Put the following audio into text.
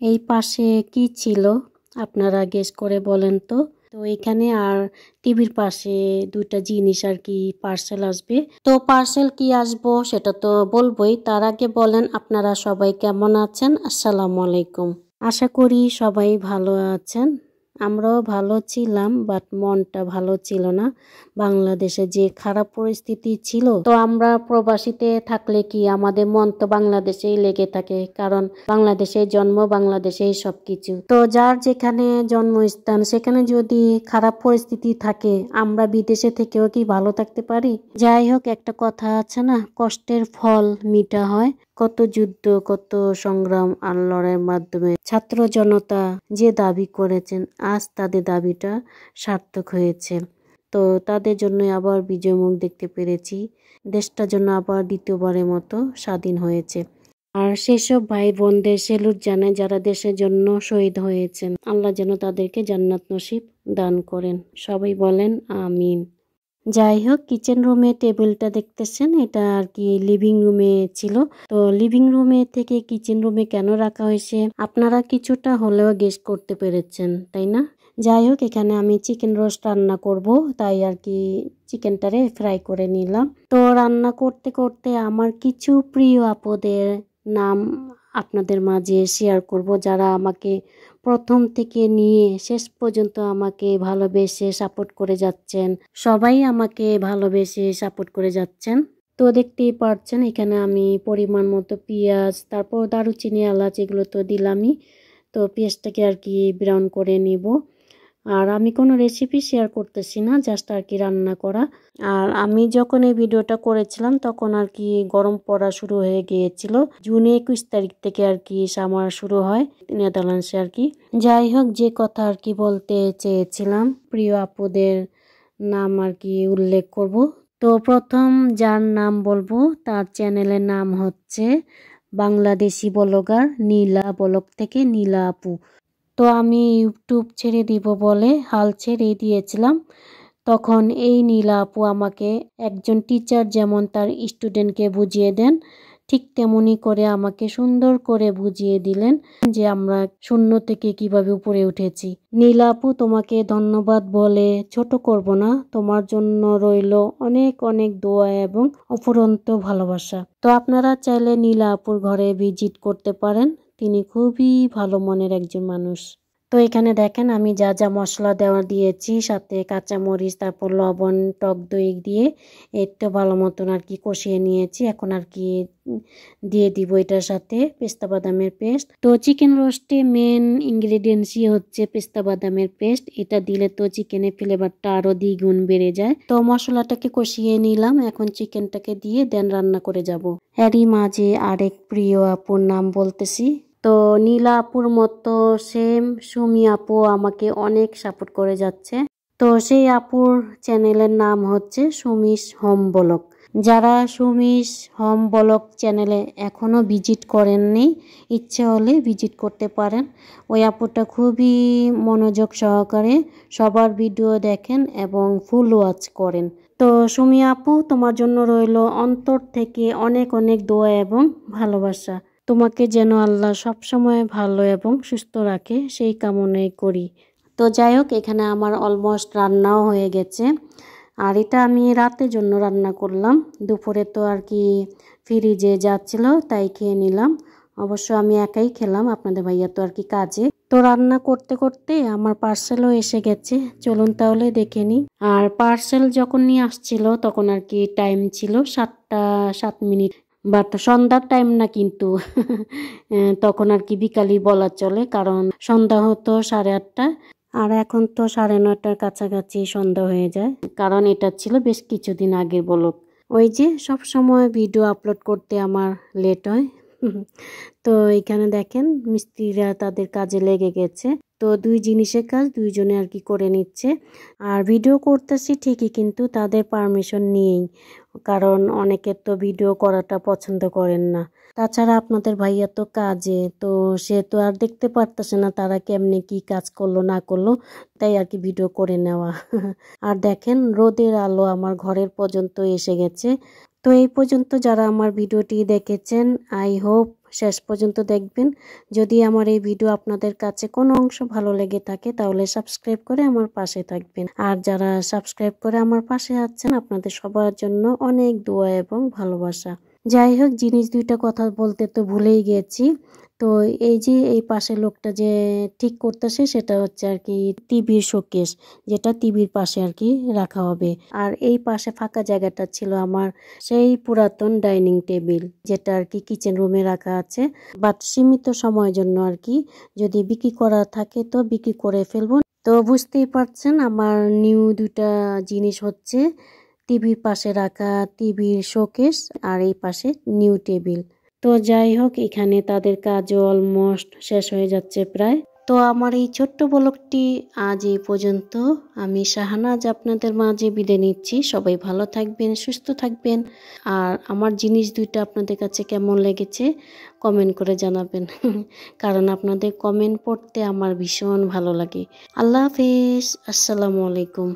এই পাশে কি ছিল আপনারা গেস করে বলেন তো। তো এখানে আর টিভির পাশে দুইটা জিনিস আর কি পার্সেল আসবে। তো পার্সেল কি আসবো সেটা তো বলবোই, তার আগে বলেন আপনারা সবাই কেমন আছেন। আসসালামু আলাইকুম। আশা করি সবাই ভালো আছেন। আমরাও ভালো ছিলাম, বাট মনটা ভালো ছিল না। বাংলাদেশে যে খারাপ পরিস্থিতি ছিল, তো আমরা প্রবাসীতে থাকলে কি আমাদের মন তো বাংলাদেশেই লেগে থাকে, কারণ বাংলাদেশে জন্ম, বাংলাদেশেই সবকিছু। তো যার যেখানে জন্মস্থান সেখানে যদি খারাপ পরিস্থিতি থাকে, আমরা বিদেশে থেকেও কি ভালো থাকতে পারি? যাই হোক, একটা কথা আছে না, কষ্টের ফল মিঠা হয়। কত যুদ্ধ, কত সংগ্রাম আর লড়াইয়ের মাধ্যমে ছাত্র জনতা যে দাবি করেছেন, আজ তাদের দাবিটা সার্থক হয়েছে। তো তাদের জন্য আবার বিজয় মুখ দেখতে পেরেছি। দেশটার জন্য আবার দ্বিতীয়বারের মতো স্বাধীন হয়েছে। আর সেসব ভাই বোনদের সেলুট জানায় যারা দেশের জন্য শহীদ হয়েছেন। আল্লাহ যেন তাদেরকে জান্নাত নসিব দান করেন। সবাই বলেন আমিন। যাই হোক, কিচেন রুমে টেবিলটা দেখতেছেন, এটা আর কি লিভিং রুমে ছিল। তো লিভিং রুমে থেকে কিচেন রুমে কেন রাখা হয়েছে আপনারা কিছুটা হলেও গেস করতে পেরেছেন, তাই না? যাই হোক, এখানে আমি চিকেন রোস্ট রান্না করব, তাই আর কি চিকেনটারে ফ্রাই করে নিলাম। তো রান্না করতে করতে আমার কিছু প্রিয় আপুদের নাম আপনাদের মাঝে শেয়ার করব, যারা আমাকে প্রথম থেকে নিয়ে শেষ পর্যন্ত আমাকে ভালোবেসে সাপোর্ট করে যাচ্ছেন। সবাই আমাকে ভালোবেসে সাপোর্ট করে যাচ্ছেন। তো দেখতেই পাচ্ছেন এখানে আমি পরিমাণ মতো পেঁয়াজ, তারপর দারুচিনি, এলাচ এগুলো তো দিলামই। তো পেঁয়াজটাকে আর কি ব্রাউন করে নিব। আর আমি কোনো রেসিপি শেয়ার করতেছি না, জাস্ট আর কি রান্না করা। আর আমি যখন এই ভিডিওটা করেছিলাম তখন আর কি গরম পড়া শুরু হয়ে গিয়েছিল। জুন 21 তারিখ থেকে আর কি সামার শুরু হয় নেদারল্যান্ডসে আর কি। যাই হোক, যে কথা আর কি বলতে চেয়েছিলাম, প্রিয় আপুদের নাম আর কি উল্লেখ করব। তো প্রথম যার নাম বলবো তার চ্যানেলের নাম হচ্ছে বাংলাদেশি ব্লগার নীলা ব্লগ থেকে নীলা আপু। তো আমি ইউটিউব ছেড়ে দিব বলে হাল ছেড়ে দিয়েছিলাম। তখন এই নীলা আপু আমাকে একজন টিচার যেমন তার স্টুডেন্টকে বুঝিয়ে দেন, ঠিক তেমনি করে আমাকে সুন্দর করে বুঝিয়ে দিলেন যে আমরা শূন্য থেকে কিভাবে উপরে উঠেছি। নীলা আপু, তোমাকে ধন্যবাদ বলে ছোট করব না। তোমার জন্য রইল অনেক অনেক দোয়া এবং অফুরন্ত ভালোবাসা। তো আপনারা চাইলে নীলা আপুর ঘরে ভিজিট করতে পারেন। তিনি খুবই ভালো মনের একজন মানুষ। তো এখানে দেখেন আমি যা যা মশলা দেওয়া দিয়েছি, সাথে কাঁচামরিচ, তারপর লবণ, টক দই দিয়ে একটু ভালো মতন আর কি কষিয়ে নিয়েছি। এখন আর কি দিয়ে দিব এটার সাথে পেস্তা বাদামের পেস্ট। তো চিকেন রোস্টে মেন ইনগ্রেডিয়েন্টসই হচ্ছে পেস্তা বাদামের পেস্ট। এটা দিলে তো চিকেনের ফ্লেভারটা আরো দ্বিগুণ বেড়ে যায়। তো মশলাটাকে কষিয়ে নিলাম, এখন চিকেনটাকে দিয়ে দেন রান্না করে যাব। এরই মাঝে আরেক প্রিয় আপুর নাম বলতেছি। তো নীলা আপুর মতো সেম সুমি আপু আমাকে অনেক সাপোর্ট করে যাচ্ছে। তো সেই আপুর চ্যানেলের নাম হচ্ছে সুমিস হোম ব্লগ। যারা সুমিস হোম ব্লগ চ্যানেলে এখনো ভিজিট করেননি, ইচ্ছে হলে ভিজিট করতে পারেন। ওই আপুটা খুবই মনোযোগ সহকারে সবার ভিডিও দেখেন এবং ফুল ওয়াচ করেন। তো সুমি আপু, তোমার জন্য রইল অন্তর থেকে অনেক অনেক দোয়া এবং ভালোবাসা। তোমাকে যেন আল্লাহ সবসময় ভালো এবং সুস্থ রাখে, সেই কামনাই করি। তো যাই হোক, এখানে আমার অলমোস্ট রান্নাও হয়ে গেছে। আর এটা আমি রাতের জন্য রান্না করলাম। দুপুরে তো আর কি ফ্রিজে যাচ্ছিল তাই খেয়ে নিলাম। অবশ্য আমি একাই খেলাম, আপনাদের ভাইয়া তো আর কি কাজে। তো রান্না করতে করতে আমার পার্সেলও এসে গেছে, চলুন তাহলে দেখে নিই। আর পার্সেল যখন নিয়ে আসছিল তখন আর কি টাইম ছিল 7:07। বাট সন্ধ্যার টাইম না কিন্তু তখন আর কি বিকালই বলা চলে, কারণ সন্ধ্যা হতো 8:30, আর এখন তো 9:30 কাছাকাছি সন্ধ্যা হয়ে যায়, কারণ এটা ছিল বেশ কিছুদিন আগের ব্লগ। ওই যে সব সময় ভিডিও আপলোড করতে আমার লেট হয়। তো এখানে দেখেন মিস্ত্রিরা তাদের কাজে লেগে গেছে। তো দুই জিনিসের কাজ দুইজনে আর কি করে নিচ্ছে। আর ভিডিও করতেছি ঠিকই, কিন্তু তাদের পারমিশন নিয়েই, কারণ অনেকে তো ভিডিও করাটা পছন্দ করেন না। তাছাড়া আপনাদের ভাইয়া তো কাজে, তো সে তো আর দেখতে পারতেছে না তারা কেমনে কি কাজ করলো না করলো, তাই আর কি ভিডিও করে নেওয়া। আর দেখেন রোদের আলো আমার ঘরের পর্যন্ত এসে গেছে। তো এই পর্যন্ত যারা আমার ভিডিওটি দেখেছেন, আই হোপ শেষ পর্যন্ত দেখবেন। যদি আমার এই ভিডিও আপনাদের কাছে কোনো অংশ ভালো লেগে থাকে তাহলে সাবস্ক্রাইব করে আমার পাশে থাকবেন। আর যারা সাবস্ক্রাইব করে আমার পাশে আছেন আপনাদের সবার জন্য অনেক দোয়া এবং ভালোবাসা। যাই হোক, জিনিস দুইটা কথা বলতে তো ভুলেই গেছি। তো এই যে এই পাশে লোকটা যে ঠিক করতেছে সেটা হচ্ছে আর কি টিভির শোকেস, যেটা টিভির পাশে আর কি রাখা হবে। আর এই পাশে ফাঁকা জায়গাটা ছিল আমার সেই পুরাতন ডাইনিং টেবিল, যেটা আর কি কিচেন রুমে রাখা আছে, বাট সীমিত সময়ের জন্য আর কি। যদি বিক্রি করা থাকে তো বিক্রি করে ফেলবো। তো বুঝতেই পারছেন আমার নিউ দুইটা জিনিস হচ্ছে টিভির পাশে রাখা টিভির শোকেস আর এই পাশে নিউ টেবিল। তো যাই হোক, এখানে তাদের কাজও অলমোস্ট শেষ হয়ে যাচ্ছে প্রায়। তো আমার এই ছোট্ট ব্লগটি আজ এই পর্যন্ত। আমি শাহানাজ আপনাদের মাঝে বিদায় নিচ্ছি। সবাই ভালো থাকবেন, সুস্থ থাকবেন। আর আমার জিনিস দুইটা আপনাদের কাছে কেমন লেগেছে কমেন্ট করে জানাবেন কারণ আপনাদের কমেন্ট পড়তে আমার ভীষণ ভালো লাগে। আল্লাহ হাফেজ, আসসালামু আলাইকুম।